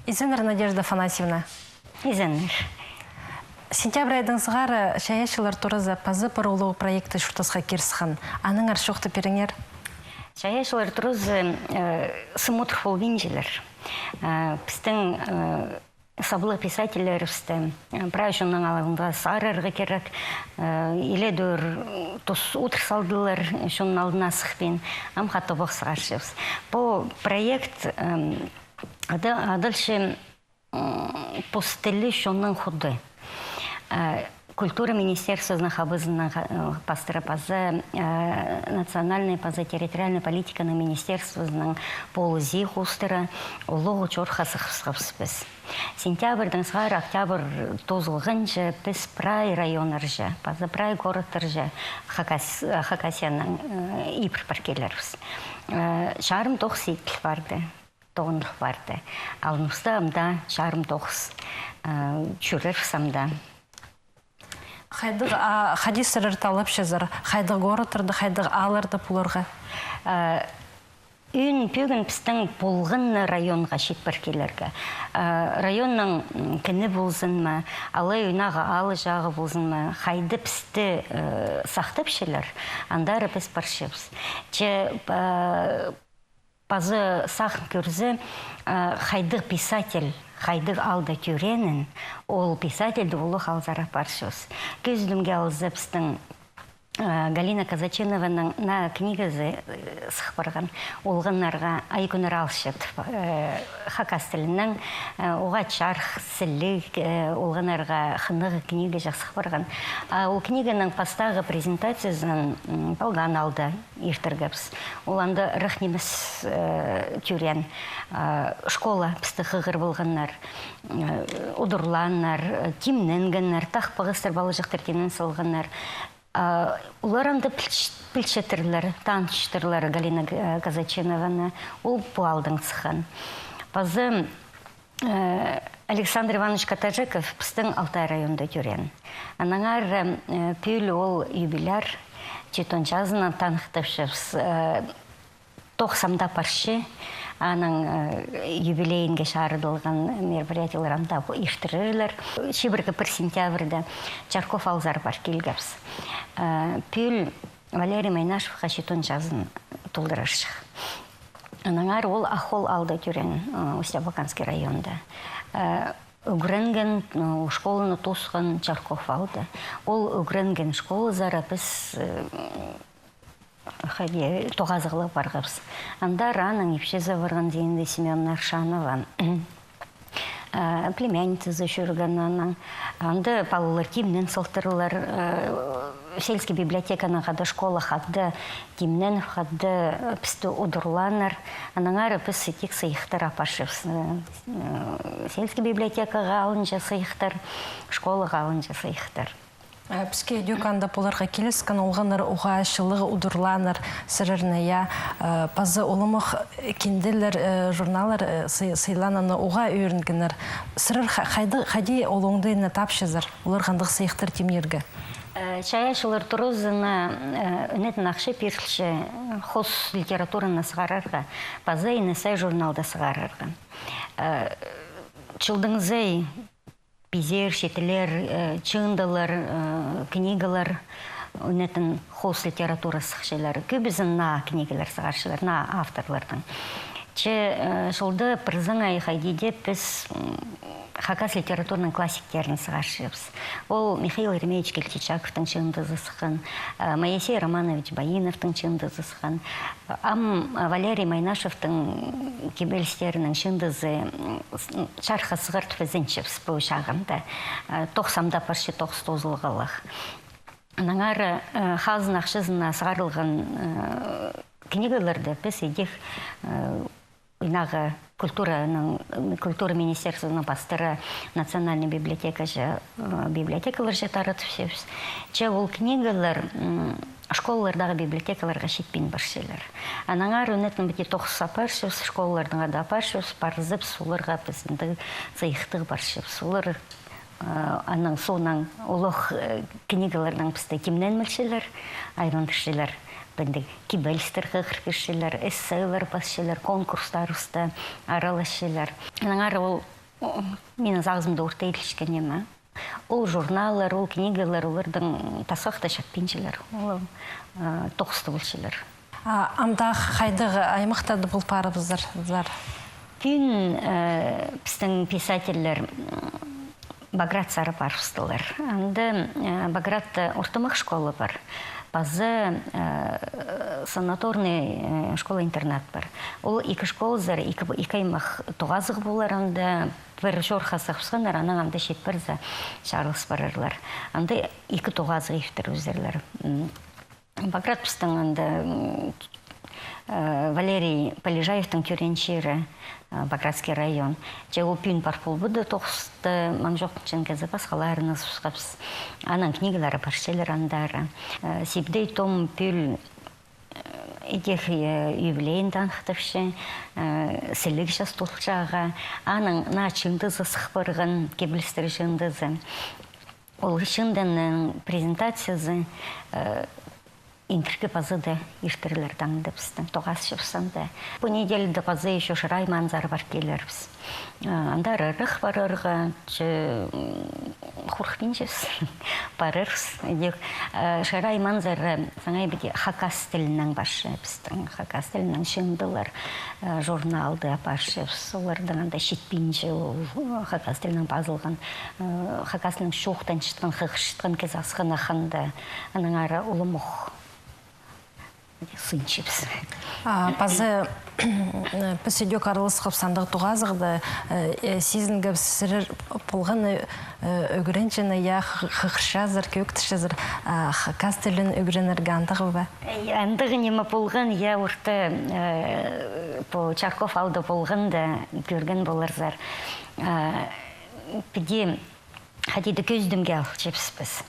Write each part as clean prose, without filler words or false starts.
Изенер Надежда Афанасьевна. Изенер. Сентябрь айдың сығары шаяшылар турызы пазы парулығы проекты шұртасқа керсіған. Аның аршоқты періңер? Шаяшылар турызы сымутр фолвинжелер. Пістің саблы писателер үсті. Прайшының алығында сарырғы керек. Иледір тұс утр салдылар шының алдына сықпен. Ам қатты бұқсығаршыбыз. Бұл проект адылшы постелі шының худы. Культура министерства хабызына пастыра пазы, национальная пазы, территориальная политика на министерствоның полузи хустыра, улығы чорхасы қысқапсыз. Сентябрьдің сғар, октябрь тозылғынжы, біз прай районыр жы, пазы прай городтыр жы, Хакасияның ипр паркелербіз. Шарым тоқс етіл барды, тоғынлық барды. Алынысты амда шарым тоқс чүрір самда. Хайдық хадисырыр талып шызыр, хайдық городтырды, хайдық алырды пулырға? Үн пөгін пістің болғын районға шет біркелерге. Районның кіні болзын ма, алай ұйнаға алы жағы болзын ма, хайды пісті сақтып шелер, андары біз баршыбыз. Пазы сақын көрзі хайдық писатель, хайдық алды түренін, ол писательді олы қалзара баршыз. Көзілімге алызы пістің Галина Казачинованың на книгазы сықпырған олғынларға айкөнер алшыд. Хакас тілінің оға чарх, сілік, олғынларға қынығы книга жақ сықпырған. Ол книганың пастағы презентациясын балған алды ертіргіпс. Оланды рықнеміз түрен школа пісті қығыр болғанлар, ұдырланлар, кимненгенлар, тақпығыстыр балы жақтыртенін сылғанлар. Уларанды пілшетірлер, таншытырлар Галина Казачинованы, ол пуалдың сыған. Пазы Александр Иванович Катажеков пістің Алтай районда түрен. Анаңар пүлі ол юбиляр, четончазынан танықтывшыз. Тоқсамда паршы, аның юбилейінге шарыдылған мероприятиялар анда иштірілер. Шибіргі 1 сентябрьда Чарков алзар бар келгіпс. Пүл Валерий Майнашевға четончазын тұлдырышық. Анаңар ол Ахол алды түрен Устья-Баканский районда. Үгренген школыны тосқан Чарков алды. Ол үгренген школы зара біз тоғазығылы барғапс. Анда раның епше завырған дейінді Семен Аршанова. Племянницасы жүргеннің. Анды балылар кемнен сылтырылар. Сельский библиотеканың қады школа қады, кемнен қады пісті ұдырланыр. Анаңары піс сетек сайықтар апашып. Сельский библиотекаға алынжа сайықтар, школаға алынжа сайықтар. Піске дюканда поларға келескен олғаныр оға шылығы ұдырланыр, сіріріне, пазы олымық кенделер, журналар сыйлананы оға өрінгенер. Сірір қади олыңдайына тапшызыр, олар қандық сайықтыр темнергі? Шаяшылар тұрызына үнетін ақшы першілші хос литератураны сығарарға, пазы инесай журналда сығарарға. Чылдыңызай Пизер, шетілер, чыңдалар, книгалар, үнетін хос литература сықшылары. Көбізін на книгалар сығаршылар, на авторлардың. Шылды прызың айқайдеде біз Хакас литературның классиктерін сығаршыбыз. Ол Михаил Еремеевич Кельчичаковтың чыңдызы сықын, Моисей Романович Баиновтың чыңдызы сықын, Валерий Майнашевтың кебелістерінің чыңдызы шарха сығырт візінчіпс бұл шағында. Тоқсамда паршы тоқс тозылғылық. Наңары хазын ақшызына сығарылған книгаларды біз едек культура министерствоның бастыры национальный библиотекалар жетарыт всебіз. Ол книгалар школалардағы библиотекаларға шетпен баршылар. Анаңар өнетін біте тоқса паршыбыз, школалардың ада паршыбыз, парызып, соларға біздіңді зайықтығы баршыбыз. Олар аның соның олық книгалардың бізді кемнен мүлшілер, айрон кішілер. Кибелістер қығыр эссейлер басшылар, конкурстар ұсты, аралашылар. Анаңар ол менің зағызымды орта етілішкен ема. Ол журналар, ол книгалар, олардың тасақта шаппеншілер, ол тоқысты болшылар. Амда қайдағы аймақтарды бұл парыбыздар? Күн біздің писательлер Баграт сары парыстылар. Анды Баграт ортамақ школы бар. Базы санаторный школа-интернат бар. Ол екі школызар, екі аймақ тоғазығы болар, анды бір жорқасы қысқандар, анаң анды шет бірзі шарылыс барарлар. Анды екі тоғазығы ефтір өздерлер. Баграт біздің анды Валерий Полежаевтың көреншері Багратский район. Ол пүйін бар болбуды, тоқысты маңжоқтың кәзі басқаларыны сұсқапс. Анан книгалары паршелер андары. Сибдей том пүл идех юбилейін танықтывшы, сілік жас толқшаға. Анан на чыңдызы сықпырғын, кебілістері чыңдызы. Ол шыңдың презентациясы Инкіргі пазыды ештірілер таңды біздің, тоғас шыпсанды. Бұл неделді пазы еще шырай манзар бар келер біз. Андар ұрық бар ұрғы, құрқпен жес, бар ұрғыз. Шырай манзары саңай біде хакас тілінің башы біздің. Хакас тілінің шыңдылар журналды башы. Солардың анда шетпен жі, хакас тілінің базылған. Хакасының шоқтан шытқан, қықшытқан кез асқан ақынды. Аның ары ұлы мұқ. Сынчипс. Пазы пөсөйдек арылысқып сандығы туғазығды сезінгі сірір болғаны өгіренчені я қықшазыр, көктішазыр кастелін өгіренерге андығы ба? Андығы нема болған, я орта Чарков алды болғанды көрген боларзар. Педе хадиді көздімге ал чепспіз.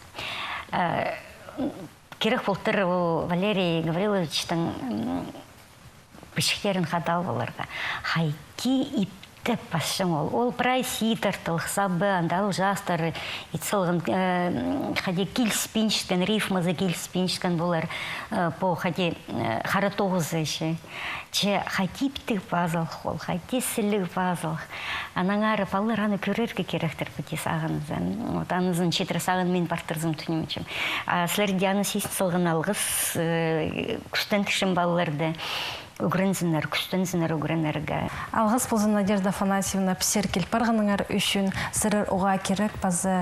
Керек болтыр Валерий Гавриловичтің пішіктерін қадал боларға. Хайки ипті пашың ол. Ол прай ситар тылықсабы, андал жастар, итсылғын хади килспинчтен, рифмазы килспинчтен болар по хади харатоғызы ше. Че хатиптік базалық ол, хатисілік базалық. Анаңары палыраны көрерге керектір бұте сағынызын. Анызын четір сағын мен бартырзым түнемечім. Сілерде аны сейсін сылғын алғыз, күстен кішін балаларды үгірінзінер, күстензінер үгірінерге. Алғыз болзын Надежда Афанасьевна пісер келпарғаныңар үшін сірір оға керек базы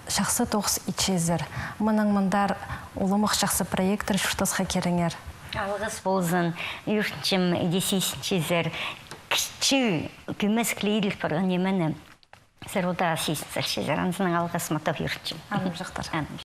шақсы тоғыз ичезір. Мұның мұндар олымық шақсы проекттір шүртасқа керіңер. Алғыз болзын үртчім десейсінчезір кіші күмес клейділ парған емені сіруда сейсінсір шезір. Анызының алғыз матақ үртчім. Аным жақтар.